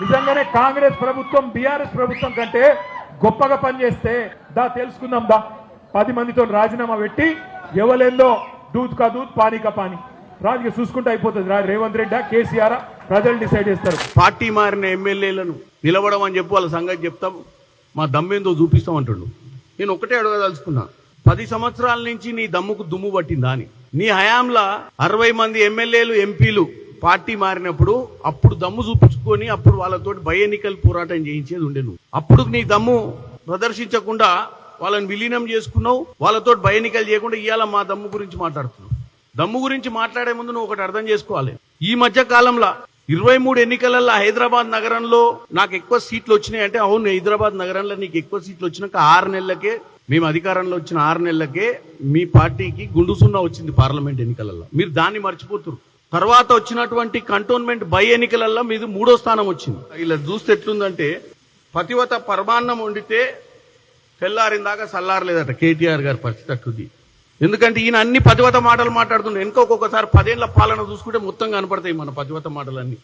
నిజంగానే కాంగ్రెస్ ప్రభుత్వం బీఆర్ఎస్ ప్రభుత్వం కంటే గొప్పగా పనిచేస్తే దా తెలుసుకుందాం దా 10 మందితో రాజీనామా పెట్టి ఎవలేందో దూద్ కా దూద్ పానీ కా పానీ రాజు చూసుకుంటే అయిపోతుంది. రేవంత్ రెడ్డి కేసీఆర్ ప్రజలు డిసైడ్ చేస్తారు. పార్టీ మారిన ఎమ్మెల్యేలను నిలబడం అని చెప్పి వాళ్ళ సంగతి చెప్తాం, మా దమ్మేందో చూపిస్తాం అంటుండు. నేను ఒకటే అడగదలుచుకున్నా, 10 సంవత్సరాల నుంచి నీ దమ్ముకు దుమ్ము పట్టిందా అని. నీ హయాంలా 60 మంది ఎమ్మెల్యేలు ఎంపీలు పార్టీ మారినప్పుడు అప్పుడు దమ్ము చూపించుకొని అప్పుడు వాళ్ళతోటి బై ఎన్నికల పోరాటం చేయించేది ఉండే. నువ్వు అప్పుడు నీ దమ్ము ప్రదర్శించకుండా వాళ్ళని విలీనం చేసుకున్నావు, వాళ్ళతో బై ఎన్నికలు చేయకుండా ఇవాళ మా దమ్ము గురించి మాట్లాడుతున్నావు. దమ్ము గురించి మాట్లాడే ముందు నువ్వు ఒకటి అర్థం చేసుకోవాలి. ఈ మధ్య కాలంలో 23 ఎన్నికలలో హైదరాబాద్ నగరంలో నాకు ఎక్కువ సీట్లు వచ్చినాయి అంటే అవును, హైదరాబాద్ నగరంలో నీకు ఎక్కువ సీట్లు వచ్చినాక 6 నెలలకే మేము అధికారంలో వచ్చిన 6 నెలలకే మీ పార్టీకి గుండు సున్నా వచ్చింది పార్లమెంట్ ఎన్నికలలో. మీరు దాన్ని మర్చిపోతున్నారు. తర్వాత వచ్చినటువంటి కంటోన్మెంట్ బై ఎన్నికలలో మీది 3వ స్థానం వచ్చింది. ఇలా చూస్తే ఎట్లుందంటే పతివత పరమాన్నం వండితే తెల్లారిందాకా సల్లారలేదట కేటీఆర్ గారి పరిస్థితి అట్లుంది. ఎందుకంటే ఈయన అన్ని పతివత మాటలు మాట్లాడుతుండే, వెనుక ఒక్కొక్కసారి 10 ఏళ్ల పాలన చూసుకుంటే మొత్తం కనపడతాయి మన పతివత మాటలన్నీ.